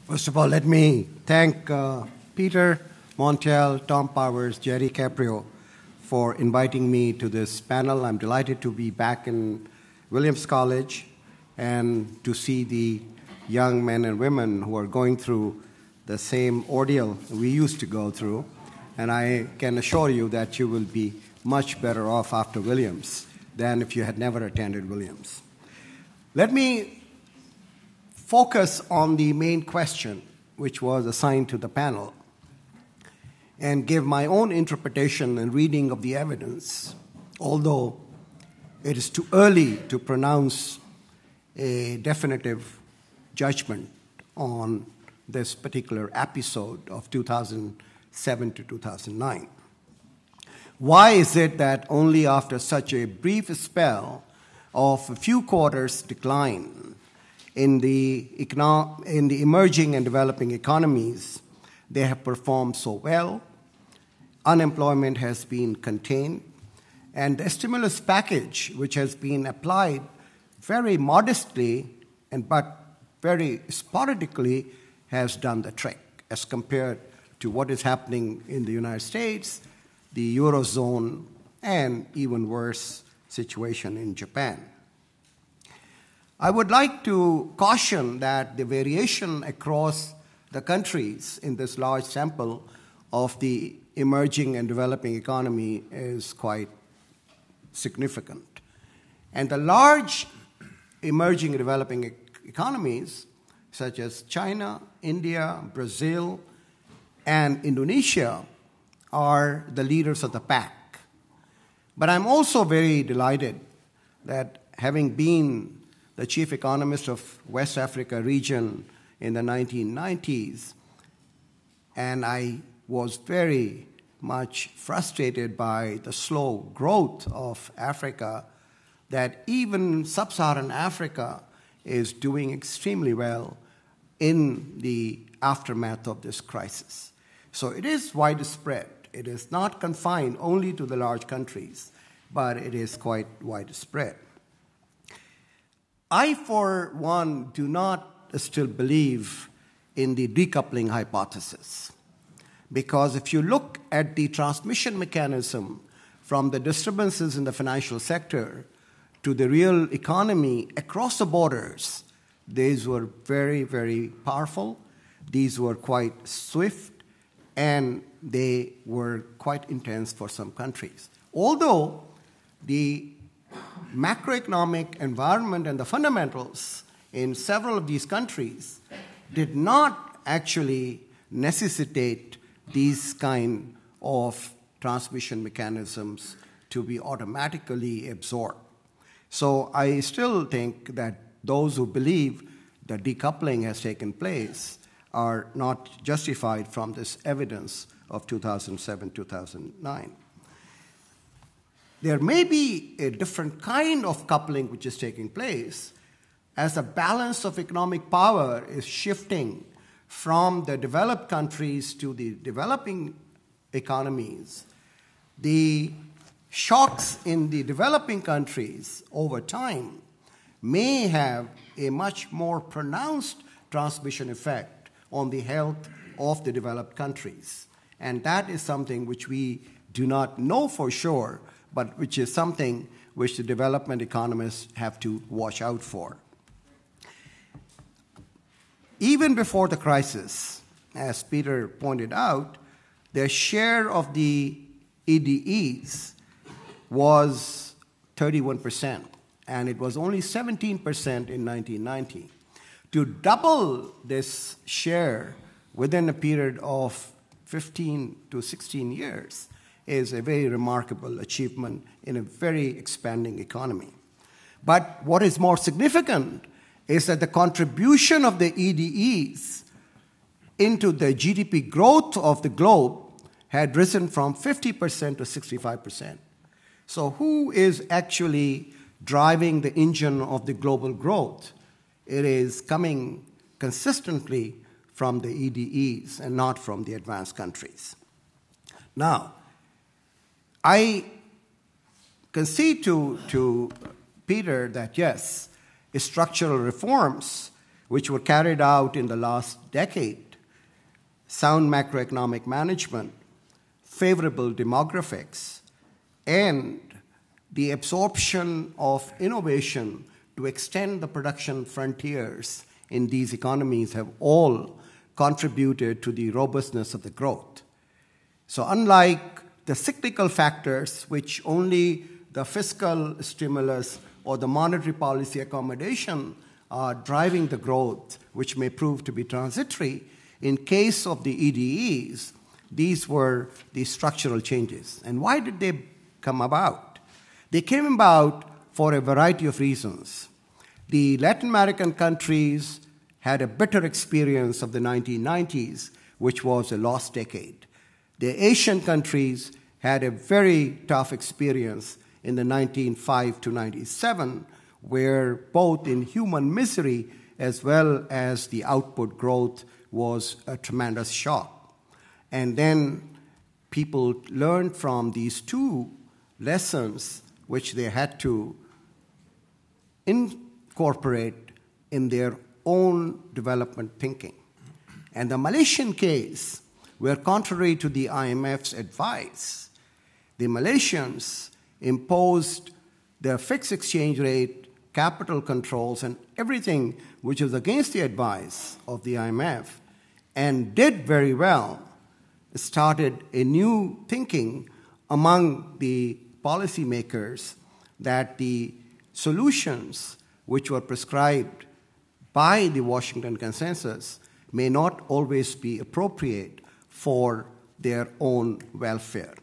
First of all, let me thank Peter, Montiel, Tom Powers, Jerry Caprio for inviting me to this panel. I'm delighted to be back in Williams College and to see the young men and women who are going through the same ordeal we used to go through. And I can assure you that you will be much better off after Williams than if you had never attended Williams. Let me focus on the main question which was assigned to the panel and give my own interpretation and reading of the evidence, although it is too early to pronounce a definitive judgment on this particular episode of 2007 to 2009. Why is it that only after such a brief spell of a few quarters decline in the emerging and developing economies, they have performed so well, unemployment has been contained, and the stimulus package, which has been applied very modestly but very sporadically, has done the trick as compared to what is happening in the United States, the Eurozone, and even worse situation in Japan. I would like to caution that the variation across the countries in this large sample of the emerging and developing economy is quite significant. And the large emerging and developing economies, such as China, India, Brazil, and Indonesia, are the leaders of the pack. But I'm also very delighted that having been the chief economist of West Africa region in the 1990s, and I was very much frustrated by the slow growth of Africa, that even sub-Saharan Africa is doing extremely well in the aftermath of this crisis. So it is widespread. It is not confined only to the large countries, but it is quite widespread. I, for one, do not still believe in the decoupling hypothesis, because if you look at the transmission mechanism from the disturbances in the financial sector to the real economy across the borders, these were very, very powerful. These were quite swift, and they were quite intense for some countries. Although the macroeconomic environment and the fundamentals in several of these countries did not actually necessitate these kind of transmission mechanisms to be automatically absorbed. So I still think that those who believe that decoupling has taken place are not justified from this evidence of 2007-2009. There may be a different kind of coupling which is taking place as the balance of economic power is shifting from the developed countries to the developing economies. The shocks in the developing countries over time may have a much more pronounced transmission effect on the health of the developed countries. And that is something which we do not know for sure, but which is something which the development economists have to watch out for. Even before the crisis, as Peter pointed out, their share of the EDEs was 31%, and it was only 17% in 1990. To double this share within a period of 15 to 16 years is a very remarkable achievement in a very expanding economy. But what is more significant is that the contribution of the EDEs into the GDP growth of the globe had risen from 50% to 65%. So who is actually driving the engine of the global growth? It is coming consistently from the EDEs and not from the advanced countries. Now, I concede to Peter that, yes, structural reforms which were carried out in the last decade, sound macroeconomic management, favorable demographics, and the absorption of innovation to extend the production frontiers in these economies have all contributed to the robustness of the growth. So unlike the cyclical factors, which only the fiscal stimulus or the monetary policy accommodation are driving the growth, which may prove to be transitory, in case of the EDEs, these were the structural changes. And why did they come about? They came about for a variety of reasons. The Latin American countries had a bitter experience of the 1990s, which was a lost decade. The Asian countries had a very tough experience in the 1905 to 97, where both in human misery as well as the output growth was a tremendous shock. And then people learned from these two lessons, which they had to incorporate in their own development thinking. And the Malaysian case, where contrary to the IMF's advice, the Malaysians imposed their fixed exchange rate, capital controls, and everything which was against the advice of the IMF, and did very well, started a new thinking among the policymakers that the solutions which were prescribed by the Washington Consensus may not always be appropriate for their own welfare.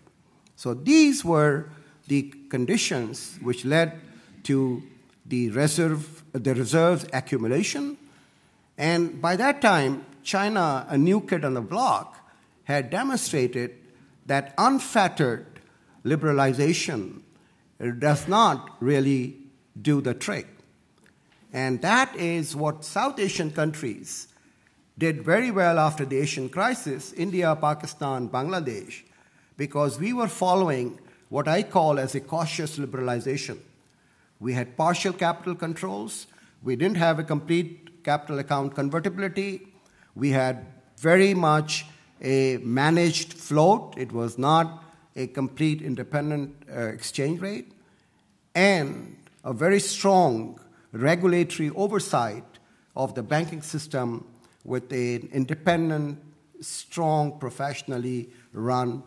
So these were the conditions which led to the reserves accumulation. And by that time, China, a new kid on the block, had demonstrated that unfettered liberalization does not really do the trick. And that is what South Asian countries did very well after the Asian crisis, India, Pakistan, Bangladesh, because we were following what I call as a cautious liberalization. We had partial capital controls. We didn't have a complete capital account convertibility. We had very much a managed float. It was not a complete independent exchange rate. And a very strong regulatory oversight of the banking system with an independent, strong, professionally run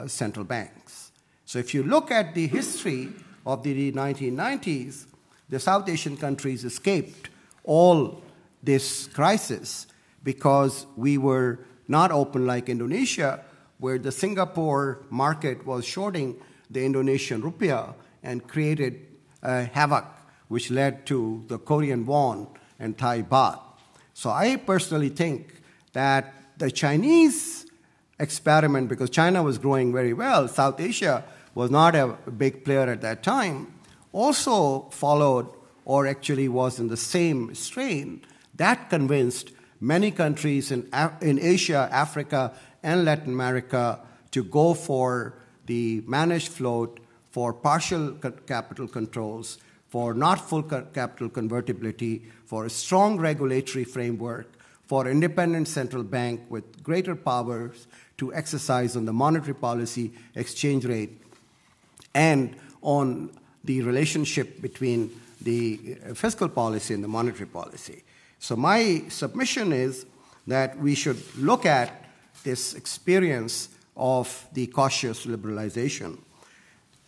central banks. So if you look at the history of the 1990s, the South Asian countries escaped all this crisis because we were not open like Indonesia, where the Singapore market was shorting the Indonesian rupiah and created havoc, which led to the Korean won and Thai baht. So I personally think that the Chinese experiment, because China was growing very well, South Asia was not a big player at that time, also followed or actually was in the same strain. That convinced many countries in Asia, Africa, and Latin America to go for the managed float, for partial capital controls, for not full capital convertibility, for a strong regulatory framework, for independent central bank with greater powers to exercise on the monetary policy, exchange rate, and on the relationship between the fiscal policy and the monetary policy. So my submission is that we should look at this experience of the cautious liberalization.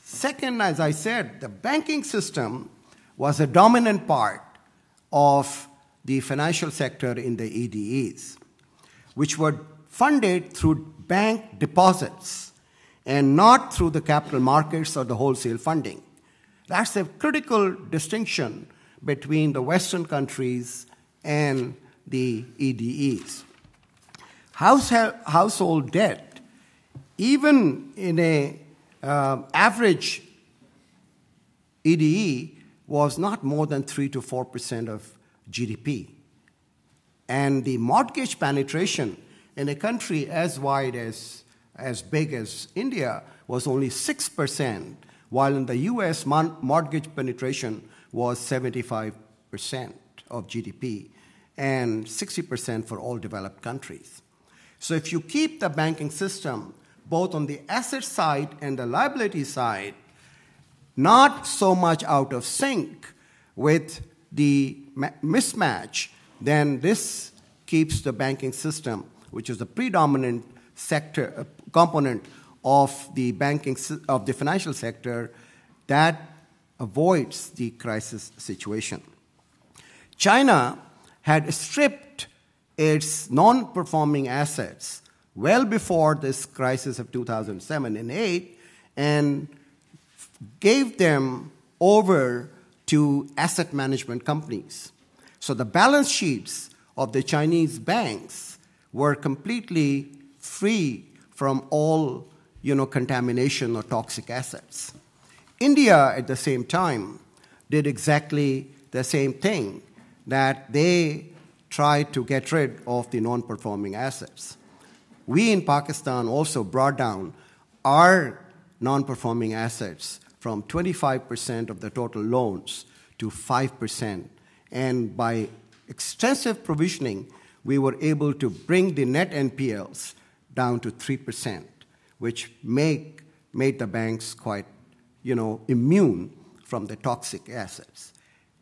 Second, as I said, the banking system was a dominant part of the financial sector in the EDEs, which were funded through bank deposits and not through the capital markets or the wholesale funding. That's a critical distinction between the Western countries and the EDEs. Household debt, even in a average EDE, was not more than 3 to 4% of GDP. And the mortgage penetration in a country as wide as big as India was only 6%, while in the US, mortgage penetration was 75% of GDP. and 60% for all developed countries. So if you keep the banking system both on the asset side and the liability side not so much out of sync with the mismatch, then this keeps the banking system, which is the predominant sector component of the financial sector, that avoids the crisis situation. China had stripped its non-performing assets well before this crisis of 2007 and 8 and gave them over to asset management companies. So the balance sheets of the Chinese banks were completely free from all contamination or toxic assets. India, at the same time, did exactly the same thing, that they tried to get rid of the non-performing assets. We in Pakistan also brought down our non-performing assets from 25% of the total loans to 5%. And by extensive provisioning, we were able to bring the net NPLs down to 3%, which made the banks quite immune from the toxic assets.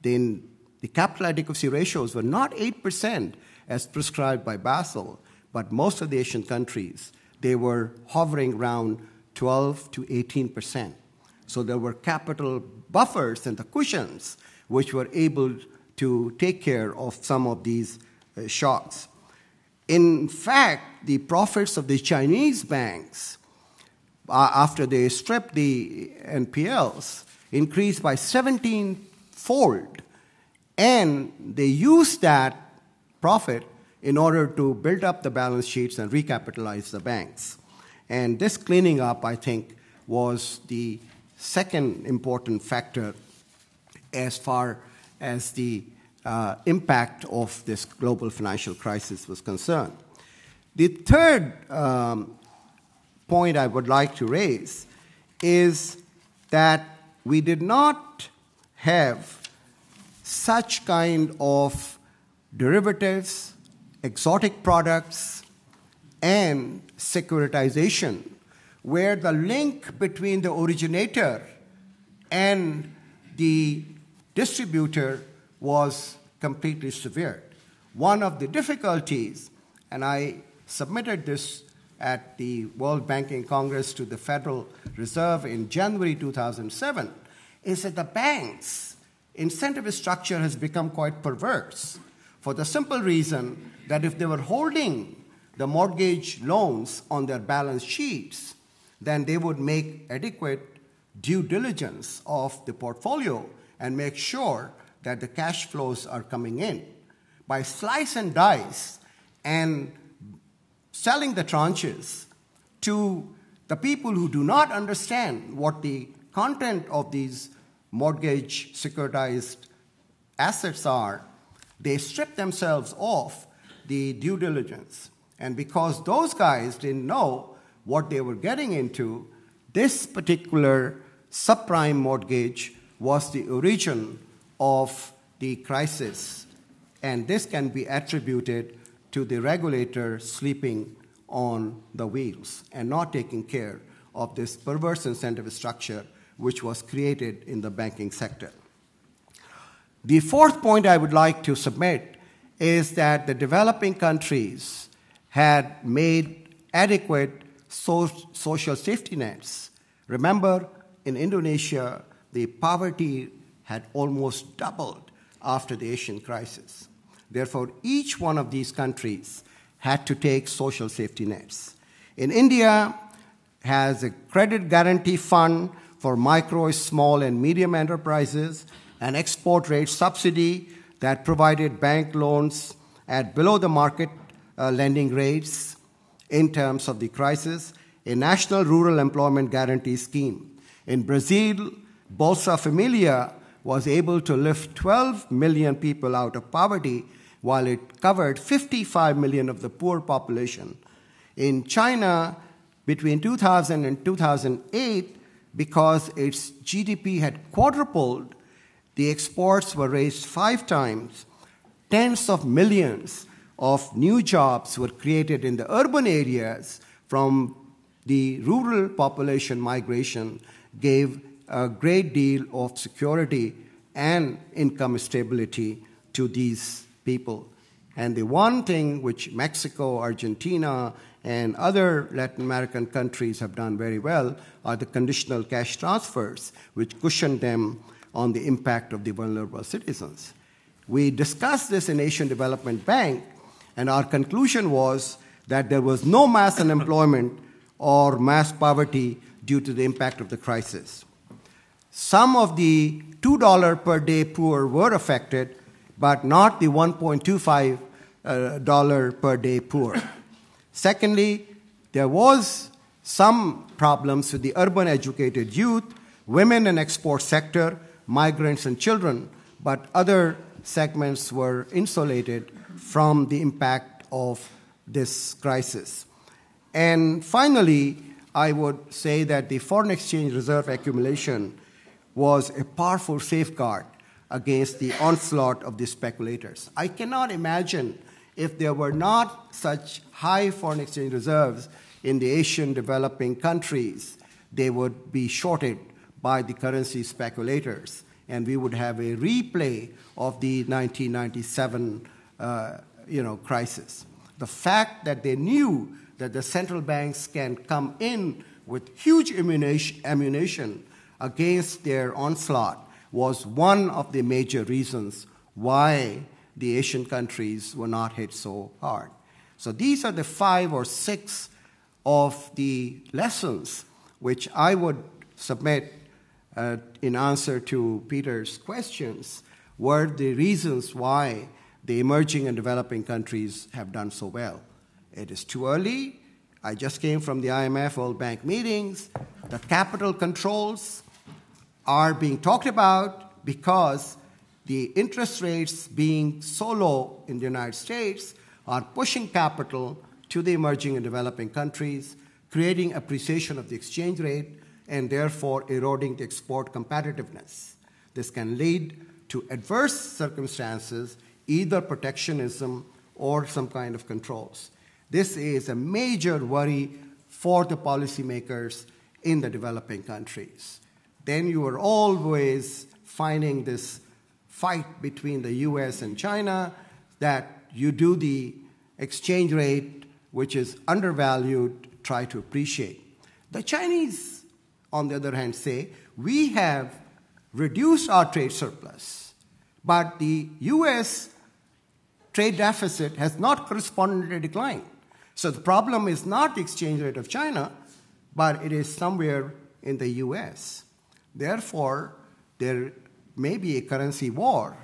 Then the capital adequacy ratios were not 8% as prescribed by Basel, but most of the Asian countries, they were hovering around 12 to 18%. So there were capital buffers and the cushions which were able to take care of some of these shocks. In fact, the profits of the Chinese banks, after they stripped the NPLs, increased by 17-fold. And they used that profit in order to build up the balance sheets and recapitalize the banks. And this cleaning up, I think, was the second important factor as far as the impact of this global financial crisis was concerned. The third point I would like to raise is that we did not have such kind of derivatives, exotic products, and securitization, where the link between the originator and the distributor was completely severed. One of the difficulties, and I submitted this at the World Banking Congress to the Federal Reserve in January 2007, is that the bank's incentive structure has become quite perverse for the simple reason that if they were holding the mortgage loans on their balance sheets, then they would make adequate due diligence of the portfolio and make sure that the cash flows are coming in. By slice and dice and selling the tranches to the people who do not understand what the content of these mortgage securitized assets are, they strip themselves off the due diligence. And because those guys didn't know what they were getting into, this particular subprime mortgage was the origin of the crisis. And this can be attributed to the regulator sleeping on the wheels and not taking care of this perverse incentive structure which was created in the banking sector. The fourth point I would like to submit is that the developing countries had made adequate social safety nets. Remember, in Indonesia, the poverty had almost doubled after the Asian crisis. Therefore, each one of these countries had to take social safety nets. In India, has a credit guarantee fund for micro, small, and medium enterprises, an export rate subsidy that provided bank loans at below the market lending rates in terms of the crisis, a national rural employment guarantee scheme. In Brazil, Bolsa Familia was able to lift 12 million people out of poverty while it covered 55 million of the poor population. In China, between 2000 and 2008, because its GDP had quadrupled, the exports were raised 5 times. tens of millions of new jobs were created in the urban areas from the rural population migration, gave a great deal of security and income stability to these people. And the one thing which Mexico, Argentina, and other Latin American countries have done very well are the conditional cash transfers, which cushion them on the impact of the vulnerable citizens. We discussed this in Asian Development Bank, and our conclusion was that there was no mass unemployment or mass poverty due to the impact of the crisis. Some of the $2 per day poor were affected, but not the $1.25 per day poor. Secondly, there was some problems with the urban educated youth, women in export sector, migrants and children, but other segments were insulated from the impact of this crisis. And finally, I would say that the foreign exchange reserve accumulation was a powerful safeguard against the onslaught of the speculators. I cannot imagine if there were not such high foreign exchange reserves in the Asian developing countries, they would be shorted by the currency speculators, and we would have a replay of the 1997 crisis. The fact that they knew that the central banks can come in with huge ammunition against their onslaught was one of the major reasons why the Asian countries were not hit so hard. So these are the 5 or 6 of the lessons which I would submit in answer to Peter's questions were the reasons why the emerging and developing countries have done so well. It is too early. I just came from the IMF World Bank meetings. The capital controls are being talked about because the interest rates being so low in the United States are pushing capital to the emerging and developing countries, creating appreciation of the exchange rate, and therefore eroding the export competitiveness. This can lead to adverse circumstances, either protectionism or some kind of controls. This is a major worry for the policymakers in the developing countries. Then you are always finding this fight between the US and China that you do the exchange rate, which is undervalued, try to appreciate. The Chinese, on the other hand, say, we have reduced our trade surplus, but the US trade deficit has not correspondingly declined. So the problem is not the exchange rate of China, but it is somewhere in the US. Therefore, there may be a currency war,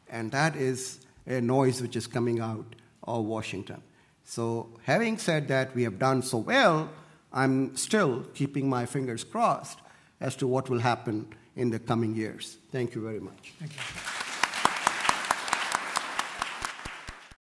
and that is a noise which is coming out of Washington. So having said that we have done so well, I'm still keeping my fingers crossed as to what will happen in the coming years. Thank you very much. Thank you.